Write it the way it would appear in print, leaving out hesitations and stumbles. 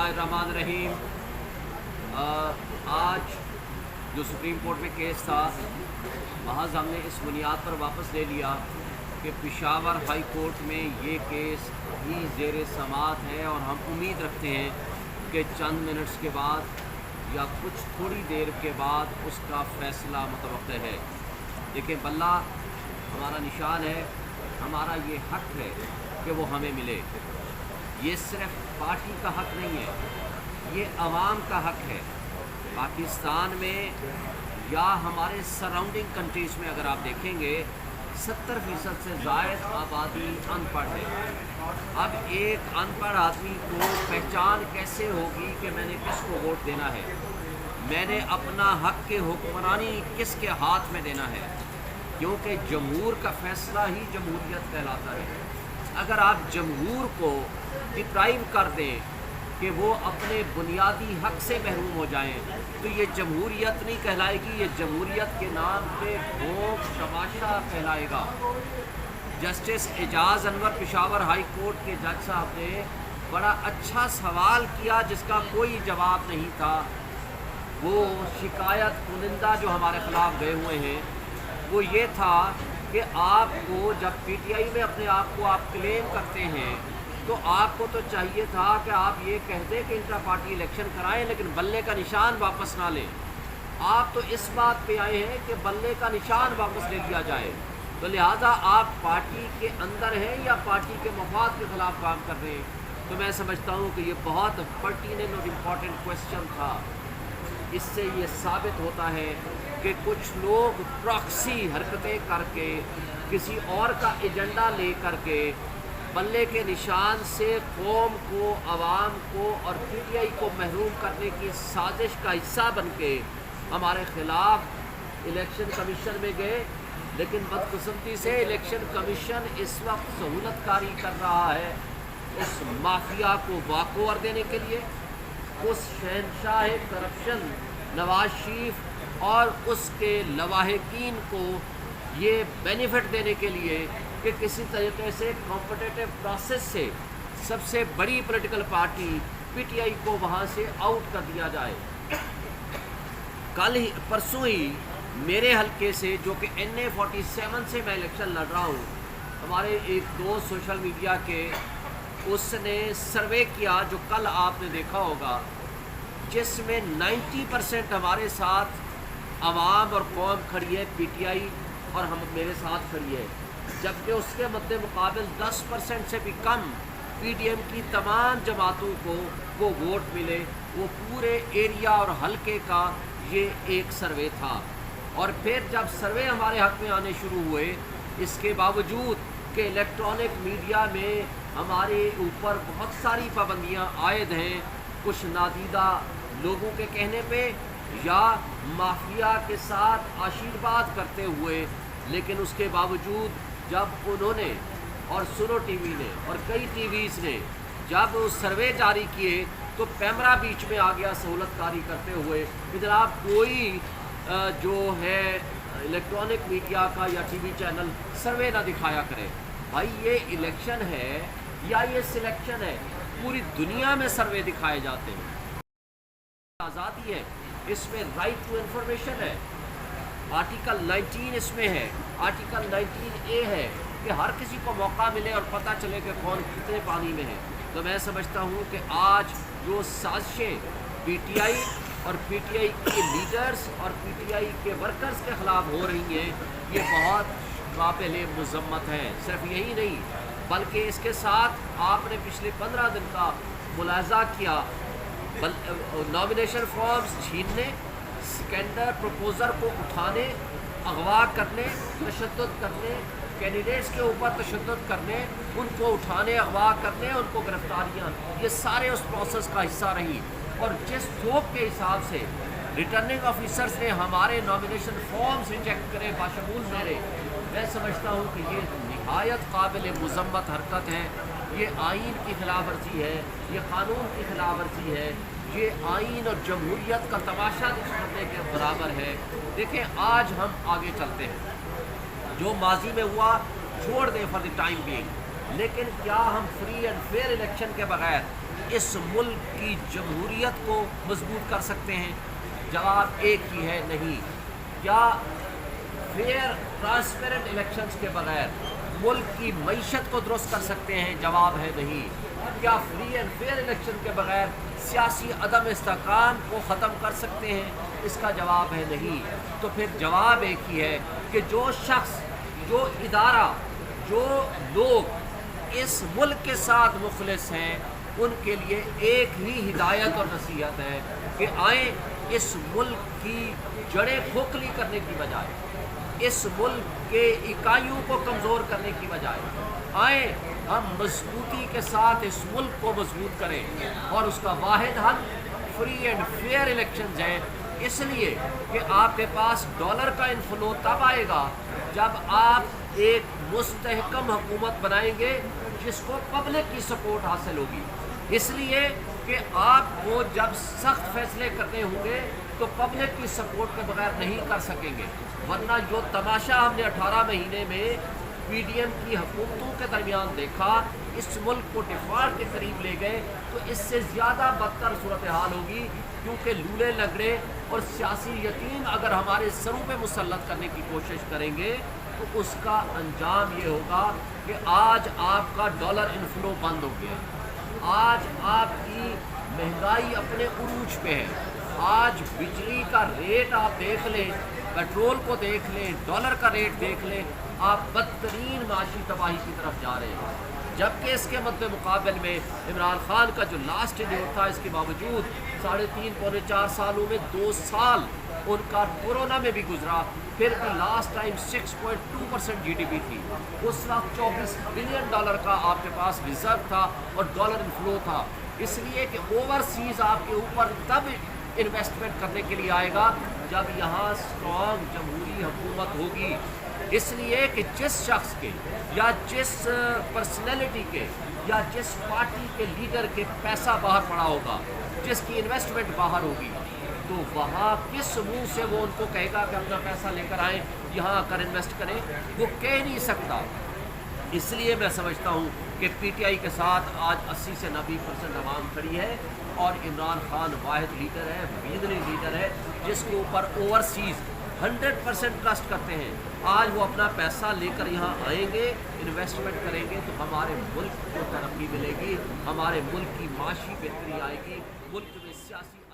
बिस्मिल्लाहिर्रहमानिर्रहीम। आज जो सुप्रीम कोर्ट में केस था, महज हमने इस बुनियाद पर वापस ले लिया कि पेशावर हाई कोर्ट में ये केस भी ज़ेर समाअत है और हम उम्मीद रखते हैं कि चंद मिनट्स के बाद या कुछ थोड़ी देर के बाद उसका फ़ैसला मुतवक्किल है। देखिए, बल्ला हमारा निशान है, हमारा ये हक है कि वो हमें मिले। ये सिर्फ पार्टी का हक नहीं है, ये अवाम का हक है। पाकिस्तान में या हमारे सराउंडिंग कंट्रीज़ में अगर आप देखेंगे 70% से ज़ायद आबादी अनपढ़ है। अब एक अनपढ़ आदमी को पहचान कैसे होगी कि मैंने किसको वोट देना है, मैंने अपना हक के हुक्मरानी किसके हाथ में देना है, क्योंकि जमहूर का फ़ैसला ही जमहूरियत कहलाता है। अगर आप जमहूर को डिप्राइव कर दें कि वो अपने बुनियादी हक से महरूम हो जाएं, तो ये जमहूरियत नहीं कहलाएगी, ये जमहूरियत के नाम पे भोग तमाशा कहलाएगा। जस्टिस एजाज़ अनवर पेशावर हाई कोर्ट के जज साहब ने बड़ा अच्छा सवाल किया जिसका कोई जवाब नहीं था। वो शिकायत कुनिंदा जो हमारे ख़िलाफ़ गए हुए हैं, वो ये था कि आपको जब पीटीआई में अपने आप को आप क्लेम करते हैं तो आपको तो चाहिए था कि आप ये कह दें कि इंट्रा पार्टी इलेक्शन कराएं, लेकिन बल्ले का निशान वापस ना लें। आप तो इस बात पे आए हैं कि बल्ले का निशान वापस ले लिया जाए, तो लिहाजा आप पार्टी के अंदर हैं या पार्टी के मफाद के ख़िलाफ़ काम कर रहे हैं। तो मैं समझता हूँ कि ये बहुत पर्टिनेंट और इम्पॉर्टेंट क्वेश्चन था। इससे ये साबित होता है कि कुछ लोग प्रॉक्सी हरकतें करके किसी और का एजेंडा ले करके बल्ले के निशान से कौम को, आवाम को और पीटीआई को महरूम करने की साजिश का हिस्सा बन के हमारे ख़िलाफ़ इलेक्शन कमीशन में गए। लेकिन बदकिस्मती से इलेक्शन कमीशन इस वक्त सहूलतकारी कर रहा है उस माफिया को वाकोवर देने के लिए, उस शहनशाह करप्शन नवाज शरीफ और उसके लवाहिकीन को ये बेनिफिट देने के लिए कि किसी तरीके से कॉम्पिटिटिव प्रोसेस से सबसे बड़ी पॉलिटिकल पार्टी पीटीआई को वहाँ से आउट कर दिया जाए। कल ही परसों ही मेरे हलके से, जो कि NA 47 से मैं इलेक्शन लड़ रहा हूँ, हमारे एक दोस्त सोशल मीडिया के, उसने सर्वे किया जो कल आपने देखा होगा, जिसमें 90% हमारे साथ आवाम और कौम खड़ी है पीटीआई और हम मेरे साथ खड़ी है, जबकि उसके मद्दे मुकाबिल 10% से भी कम पीडीएम की तमाम जमातों को वो वोट मिले। वो पूरे एरिया और हलके का ये एक सर्वे था। और फिर जब सर्वे हमारे हक़ में आने शुरू हुए, इसके बावजूद कि इलेक्ट्रॉनिक मीडिया में हमारे ऊपर बहुत सारी पाबंदियां आयद हैं, कुछ नादीदा लोगों के कहने पे या माफिया के साथ आशीर्वाद करते हुए, लेकिन उसके बावजूद जब उन्होंने और सुनो टीवी ने और कई टीवीज़ ने जब सर्वे जारी किए तो पैमरा बीच में आ गया सहूलतकारी करते हुए कि जनाब कोई जो है इलेक्ट्रॉनिक मीडिया का या टीवी चैनल सर्वे ना दिखाया करे। भाई, ये इलेक्शन है या ये सिलेक्शन है? पूरी दुनिया में सर्वे दिखाए जाते हैं। आज़ादी है, इसमें राइट टू इन्फॉर्मेशन है, आर्टिकल 19 इसमें है, आर्टिकल 19A है कि हर किसी को मौका मिले और पता चले कि कौन कितने पानी में है। तो मैं समझता हूँ कि आज जो साजिशें पीटीआई और पीटीआई के लीडर्स और पीटीआई के वर्कर्स के ख़िलाफ़ हो रही हैं, ये बहुत काबिल मुज़म्मत है। सिर्फ यही नहीं, बल्कि इसके साथ आपने पिछले 15 दिन का मुलाज़ा किया, नॉमिनेशन फॉर्म्स छीनने, स्कैंडल प्रपोज़र को उठाने, अगवा करने, तशद्दुद करने, कैंडिडेट्स के ऊपर तशद्दुद करने, उनको उठाने, अगवा करने, उनको गिरफ्तारियाँ, ये सारे उस प्रोसेस का हिस्सा रही। और जिस थोक के हिसाब से रिटर्निंग ऑफिसर्स ने हमारे नॉमिनेशन फॉर्म्स रिजेक्ट करे बाशमूल मेरे, मैं समझता हूँ कि ये निहायत काबिल मुज़म्मत हरकत है। ये आइन की खिलाफ वर्जी है, ये कानून की खिलाफ वर्जी है, ये आइन और जमहूरियत का तमाशा करने के बराबर है। देखें, आज हम आगे चलते हैं, जो माजी में हुआ छोड़ दें फॉर द टाइम बीइंग, लेकिन क्या हम फ्री एंड फेयर इलेक्शन के बगैर इस मुल्क की जमहूरियत को मजबूत कर सकते हैं? जवाब एक ही है, नहीं। क्या फेयर ट्रांसपेरेंट इलेक्शंस के बगैर मुल्क की मईशत को दुरुस्त कर सकते हैं? जवाब है नहीं। क्या फ्री एंड फेयर इलेक्शन के बगैर सियासी अदम इस्तेकाम को ख़त्म कर सकते हैं? इसका जवाब है नहीं। तो फिर जवाब एक ही है कि जो शख्स, जो इदारा, जो लोग इस मुल्क के साथ मुखलिस हैं, उनके लिए एक ही हिदायत और नसीहत है कि आए इस मुल्क की जड़ें खोखली करने की बजाय, इस मुल्क के इकाइयों को कमज़ोर करने की बजाय आए हम मजबूती के साथ इस मुल्क को मजबूत करें। और उसका वाहिद हल फ्री एंड फेयर इलेक्शंस है, इसलिए कि आपके पास डॉलर का इन्फ्लो तब आएगा जब आप एक मुस्तहकम हुकूमत बनाएंगे जिसको पब्लिक की सपोर्ट हासिल होगी। इसलिए कि आपको जब सख्त फैसले करने होंगे तो पब्लिक की सपोर्ट के बगैर नहीं कर सकेंगे, वरना जो तमाशा हमने 18 महीने में पीडीएम की हुकूमतों के दरमियान देखा, इस मुल्क को डिफॉल्ट के करीब ले गए, तो इससे ज़्यादा बदतर सूरत हाल होगी। क्योंकि लूले लगड़े और सियासी यतीम अगर हमारे सरों पे मुसल्लत करने की कोशिश करेंगे तो उसका अंजाम ये होगा कि आज आपका डॉलर इन्फ्लो बंद हो गया, आज आपकी महंगाई अपने उरूज पे है, आज बिजली का रेट आप देख लें, पेट्रोल को देख लें, डॉलर का रेट देख लें, आप बदतरीन माशी तबाही की तरफ जा रहे हैं। जबकि इसके मद्दे मुकाबले में इमरान खान का जो लास्ट टेन्योर था, इसके बावजूद 3.5 पौने 4 सालों में 2 साल उनका कोरोना में भी गुजरा, फिर भी लास्ट टाइम 6.2% जीडीपी थी। उस वक्त $24 बिलियन का आपके पास रिजर्व था और डॉलर इन्फ्लो था, इसलिए कि ओवरसीज़ आपके ऊपर तब इन्वेस्टमेंट करने के लिए आएगा जब यहाँ स्ट्रॉन्ग जमहूरी हुकूमत होगी। इसलिए कि जिस शख्स के या जिस पर्सनैलिटी के या जिस पार्टी के लीडर के पैसा बाहर पड़ा होगा, जिसकी इन्वेस्टमेंट बाहर होगी, तो वहाँ किस मुंह से वो उनको कहेगा कि अपना पैसा लेकर आएँ, यहाँ आकर इन्वेस्ट करें? वो कह नहीं सकता। इसलिए मैं समझता हूँ कि पीटीआई के साथ आज 80 से 90% आवाम खड़ी है और इमरान खान वाहिद लीडर है, विजनरी लीडर है जिसके ऊपर ओवरसीज़ 100% ट्रस्ट करते हैं। आज वो अपना पैसा लेकर यहाँ आएंगे, इन्वेस्टमेंट करेंगे, तो हमारे मुल्क को तरक्की मिलेगी, हमारे मुल्क की माशी बेहतरी आएगी, मुल्क में सियासी